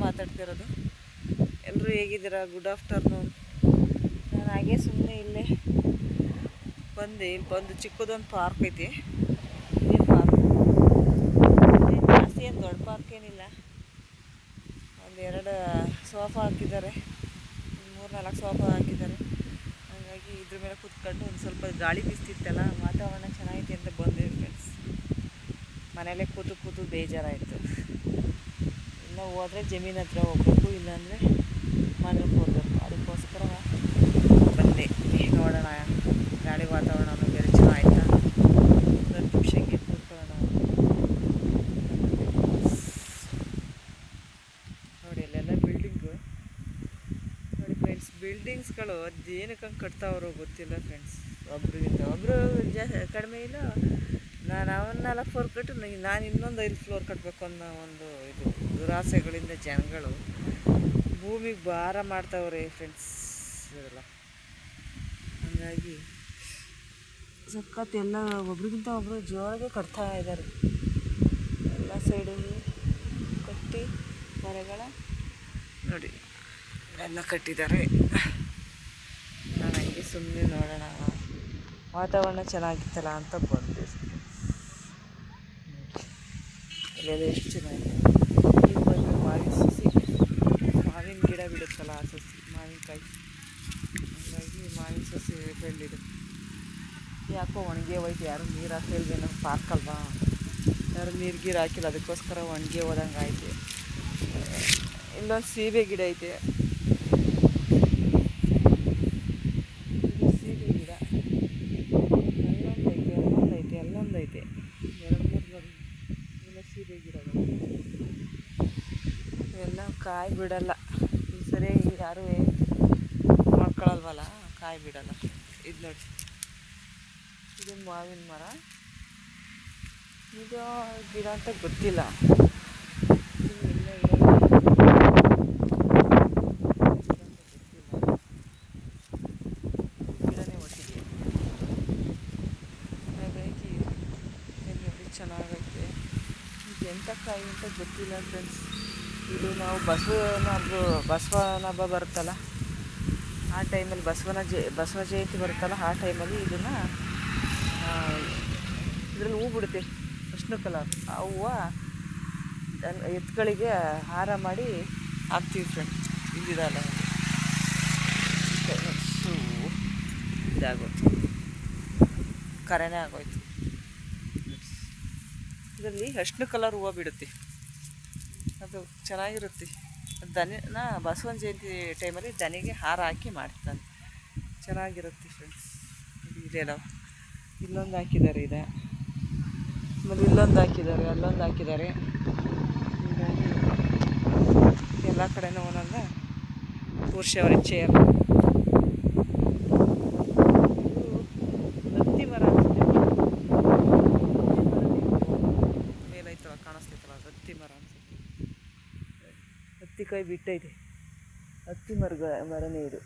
ಮಾತಾಡ್ತಿರೋದು. ಎಲ್ಲರೂ ಹೇಗಿದ್ದೀರಾ? Good afternoon. ನಾನು ಹಾಗೆ ಸುಮ್ಮನೆ ಇಲ್ಲೇ ಬಂದೆ. ಇಲ್ಲಿ ಬಂದು ಚಿಕ್ಕದೊಂದು ಪಾರ್ಕ್ ಐತಿ. ಇದೇ ಪಾರ್ಕ್ ಜಾಸ್ತಿ ಏನು ದೊಡ್ಡ ಪಾರ್ಕ್ ಏನಿಲ್ಲ. ಒಂದೆರಡು ಸೋಫಾ ಹಾಕಿದ್ದಾರೆ, 3-4 ಸೋಫಾ ಹಾಕಿದ್ದಾರೆ. ಹಾಗಾಗಿ ಇದ್ರ ಮೇಲೆ ಕೂತ್ಕೊಂಡು ಒಂದು ಸ್ವಲ್ಪ ಗಾಳಿ ಬೀಸ್ತಿತ್ತಲ್ಲ, ವಾತಾವರಣ ಚೆನ್ನಾಗೈತಿ ಅಂತ ಬಂದೆ ಫ್ರೆಂಡ್ಸ್. ಮನೇಲೇ ಕೂತು ಬೇಜಾರಾಯಿತು. ಇಲ್ಲ ಹೋದರೆ ಜಮೀನ್ ಹತ್ರ ಹೋಗ್ಬೇಕು, ಇಲ್ಲಾಂದರೆ ಮನೆಗೆ ಹೋಗ್ಬೇಕು. ಅದಕ್ಕೋಸ್ಕರ ಬಂದೆ. ನೋಡೋಣ, ಗಾಳಿ ವಾತಾವರಣ ಬೇರೆ ಚೆನ್ನಾಗಿತ್ತಾ, 10 ನಿಮಿಷ ಹಿಂಗೆ ಕೂತ್ಕೊಳ್ಳೋಣ. ನೋಡಿ ಅಲ್ಲೆಲ್ಲ ಬಿಲ್ಡಿಂಗು ನೋಡಿ ಫ್ರೆಂಡ್ಸ್. ಬಿಲ್ಡಿಂಗ್ಸ್ಗಳು ಅದೇನಕ್ಕೆ ಹಂಗೆ ಕಟ್ತಾವ್ರೋ ಗೊತ್ತಿಲ್ಲ ಫ್ರೆಂಡ್ಸ್. ಒಬ್ಬರು ಕಡಿಮೆ ಇಲ್ಲ. ನಾನು 4 ಫ್ಲೋರ್ ಕಟ್ಟು ನಾನು ಇನ್ನೊಂದು 5 ಫ್ಲೋರ್ ಕಟ್ಟಬೇಕು ಅನ್ನೋ ಒಂದು ಇದು ದುರಾಸೆಗಳಿಂದ ಜನಗಳು ಭೂಮಿಗೆ ಭಾರ ಮಾಡ್ತಾವ್ರೆ ಫ್ರೆಂಡ್ಸ್. ಇದೆಲ್ಲ ಹಾಗಾಗಿ ಸಖತ್ ಎಲ್ಲ ಒಬ್ರಿಗಿಂತ ಒಬ್ಬರು ಜೋರಾಗೆ ಕಟ್ತಾ ಇದ್ದಾರೆ. ಎಲ್ಲ ಸೈಡು ಕಟ್ಟಿ ಮರಗಳ ನೋಡಿ ಎಲ್ಲ ಕಟ್ಟಿದ್ದಾರೆ. ನಾನು ಹಂಗೆ ಸುಮ್ಮನೆ ನೋಡೋಣ, ವಾತಾವರಣ ಚೆನ್ನಾಗಿತ್ತಲ್ಲ ಅಂತ ಬಂದೆ. ಇಲ್ಲೆಲ್ಲ ಎಷ್ಟು ಚೆನ್ನಾಗಿದೆ. ಈಗ ಬಂದು ಮಾವಿನ ಗಿಡ ಬಿಡುತ್ತಲ್ಲ, ಆ ಸಸಿ ಮಾವಿನಕಾಯಿ. ಹಾಗಾಗಿ ಮಾವಿನ ಸಸಿ ಬೆಳೆದಿದೆ. ಯಾಕೋ ಒಣಗಿ ಹೋಯ್ತು. ಯಾರು ನೀರು ಹಾಕಿಲ್ವೇ, ನಮ್ಮ ಪಾರ್ಕ್ ಅಲ್ವಾ, ಯಾರು ನೀರು ಹಾಕಿಲ್ಲ, ಅದಕ್ಕೋಸ್ಕರ ಒಣಗಿ ಹೋದಂಗೆ ಆಯ್ತು. ಇಲ್ಲೊಂದು ಸೀಬೆ ಗಿಡ ಐತೆ. ಸೀಬೆ ಗಿಡ ಅಲ್ಲೊಂದೈತೆ 2-3 ಇಲ್ಲ ಸೀಬೆ ಗಿಡಗಳು. ಇವೆಲ್ಲ ಕಾಯಿ ಬಿಡಲ್ಲ. ಈ ಸರಿಯಾಗಿ ಯಾರೂ ಮಾಡ್ಕೊಳಲ್ವಲ್ಲ, ಕಾಯಿ ಬಿಡಲ್ಲ. ಇದು ನೋಡಿ, ಇದು ಮಾವಿನ ಮರ. ಇದು ಗಿಡ ಅಂತ ಗೊತ್ತಿಲ್ಲ. ಗಿಡನೇ ಒಟ್ಟಿದೆ. ಹಾಗಾಗಿ ನೋಡಿ ಚೆನ್ನಾಗೈತೆ. ಇದು ಎಂಥ ಕಾಯಿ ಅಂತ ಗೊತ್ತಿಲ್ಲ ಫ್ರೆಂಡ್ಸ್. ಇದು ನಾವು ಬಸವನ ಹಬ್ಬ ಬರುತ್ತಲ್ಲ, ಆ ಟೈಮಲ್ಲಿ ಬಸವ ಜಯಂತಿ ಬರುತ್ತಲ್ಲ, ಆ ಟೈಮಲ್ಲಿ ಇದನ್ನು ಇದರಲ್ಲಿ ಹೂ ಬಿಡುತ್ತೆ, ಅರ್ಶಿನ ಕಲರ್. ಆ ಹೂವು ಎತ್ತುಗಳಿಗೆ ಹಾರ ಮಾಡಿ ಹಾಕ್ತೀವಿ ಫ್ರೆಂಡ್ಸ್. ಇಲ್ಲಿದಲ್ಲ ಇದಾಗೋಯ್ತು, ಕರೆನೇ ಆಗೋಯ್ತು. ಇದರಲ್ಲಿ ಅರ್ಶಿನ ಕಲರ್ ಹೂವು ಬಿಡುತ್ತೆ, ಅದು ಚೆನ್ನಾಗಿರುತ್ತೆ. ಬಸವನ ಜಯಂತಿ ಟೈಮಲ್ಲಿ ದನಿಗೆ ಹಾರ ಹಾಕಿ ಮಾಡ್ತಾನೆ, ಚೆನ್ನಾಗಿರುತ್ತೆ ಫ್ರೆಂಡ್ಸ್. ಇದೆಲ್ಲ ಇಲ್ಲೊಂದು ಹಾಕಿದ್ದಾರೆ, ಇದೆ ಆಮೇಲೆ ಇಲ್ಲೊಂದು ಹಾಕಿದ್ದಾರೆ, ಅಲ್ಲೊಂದು ಹಾಕಿದ್ದಾರೆ. ಹೀಗಾಗಿ ಎಲ್ಲ ಕಡೆನೂ ಒಂದೊಂದು ತೋರಿಸವ್ರೆ ಚೇರ್. ಹತ್ತಿ ಮರ ಅನಿಸುತ್ತೆ, ಮೇಲೈತಲ್ಲ ಕಾಣಿಸ್ತೈತಲ್ಲ, ಹತ್ತಿ ಮರ ಅನಿಸುತ್ತೆ. ಹತ್ತಿಕಾಯಿ ಬಿಟ್ಟೈತೆ, ಹತ್ತಿ ಮರನೇ ಇದು.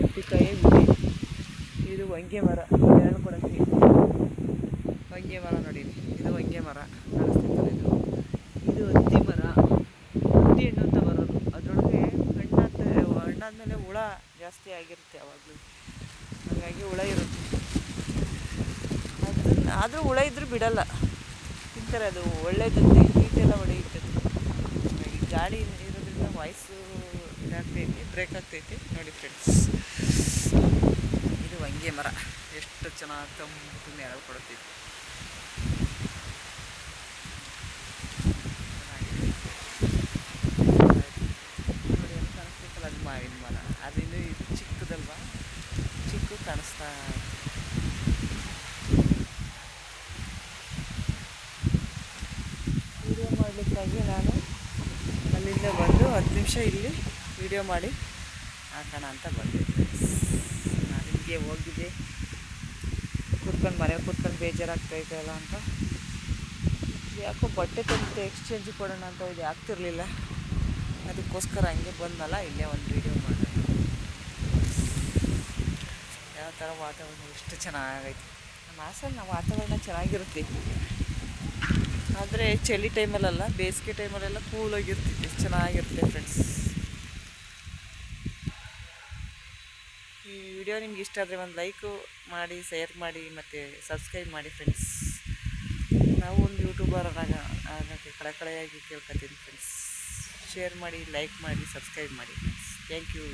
ಹತ್ತಿಕಾಯಿ ಬಿಟ್ಟೈತೆ. ಇದು ಹೊಂಗೆ ಮರ, ಎರಡು ಕೊಡಕ್ಕೆ ಹೊಂಗೆ ಮರ ನೋಡಿ. ಇದು ಹೊಂಗೆ ಮರ ಕಾಣಿಸ್ತೈತಲ್ಲ, ಇದು ಹತ್ತಿ ಮರ. ಹತ್ತಿ ಹಣ್ಣು ಅಂತ ಬರೋದು, ಅದರೊಳಗೆ ಹಣ್ಣಾದ್ಮೇಲೆ ಹುಳ ಜಾಸ್ತಿ ಆಗಿರುತ್ತೆ ಯಾವಾಗಲೂ, ಹಾಗಾಗಿ ಹುಳ ಇರುತ್ತೆ. ಆದರೂ ಹುಳ ಇದ್ರೂ ಬಿಡಲ್ಲ, ತಿಂತಾರೆ. ಅದು ಒಳ್ಳೇದಂತೆ, ಹೀಟೆಲ್ಲ ಹೊಡೆಯುತ್ತೆ. ಹಾಗಾಗಿ ಗಾಳಿ ಇರೋದ್ರಿಂದ ವಾಯ್ಸು ಇದಾಗ್ತೈತಿ, ಬ್ರೇಕ್ ಆಗ್ತೈತಿ ನೋಡಿ ಫ್ರೆಂಡ್ಸ್. ಇದು ಹೊಂಗೆ ಮರ ಎಷ್ಟು ಚೆನ್ನಾಗಿ ತಂಪು ನೆರಳು ಕೊಡುತ್ತೈತಿ. ನೋಡಿ ಅಲ್ಲಿ ಕಾಣಿಸ್ತೈತಲ್ಲ, ಅದು ಮಾವಿನ ಮರ. ಅದಿನ್ನು ಇದು ಚಿಕ್ಕದಲ್ವಾ, ಚಿಕ್ಕ ಕಾಣಿಸ್ತಾ. ವಿಡಿಯೋ ಮಾಡಲಿಕ್ಕಾಗಿ ನಾನು ಅಲ್ಲಿಂದ ಬಂದು 10 ನಿಮಿಷ ಇಲ್ಲಿ ವಿಡಿಯೋ ಮಾಡಿ ಹಾಕೋಣ ಅಂತ ಬಂದೆ. ನಾನು ಹಿಂಗೆ ಹೋಗಿದ್ದೆ, ಮನೇಲಿ ಕೂತ್ಕೊಂಡು ಬೇಜಾರಾಗ್ತಾಯಿದ್ದಲ್ಲ ಅಂತ. ಯಾಕೋ ಬಟ್ಟೆ ತಂದು ಎಕ್ಸ್ಚೇಂಜ್ ಕೊಡೋಣ ಅಂತ ಇದು ಆಗ್ತಿರ್ಲಿಲ್ಲ, ಅದಕ್ಕೋಸ್ಕರ ಹಂಗೆ ಬಂದಲ್ಲ, ಇಲ್ಲೇ ಒಂದು ವಿಡಿಯೋ ಮಾಡೋಣ. ಯಾವ ಥರ ವಾತಾವರಣ ಎಷ್ಟು ಚೆನ್ನಾಗೈತೆ. ನಮ್ಮ ಹಾಸನ ವಾತಾವರಣ ಚೆನ್ನಾಗಿರುತ್ತೆ. ಆದರೆ ಚಳಿ ಟೈಮಲ್ಲೆಲ್ಲ, ಬೇಸಿಗೆ ಟೈಮಲ್ಲೆಲ್ಲ ಕೂಲಾಗಿರ್ತಿದೆ, ಚೆನ್ನಾಗಿರುತ್ತೆ ಫ್ರೆಂಡ್ಸ್. ಈ ವಿಡಿಯೋ ನಿಮ್ಗೆ ಇಷ್ಟ ಆದರೆ ಒಂದು ಲೈಕು ಮಾಡಿ, ಶೇರ್ ಮಾಡಿ ಮತ್ತು ಸಬ್ಸ್ಕ್ರೈಬ್ ಮಾಡಿ ಫ್ರೆಂಡ್ಸ್. ನಾವು ಒಂದು ಯೂಟ್ಯೂಬರ್ ಆಗೋಕ್ಕೆ ಕಳಕಳಿಯಾಗಿ ಕೇಳ್ಕೊತೀನಿ ಫ್ರೆಂಡ್ಸ್. ಶೇರ್ ಮಾಡಿ, ಲೈಕ್ ಮಾಡಿ, ಸಬ್ಸ್ಕ್ರೈಬ್ ಮಾಡಿ ಫ್ರೆಂಡ್ಸ್. Thank you.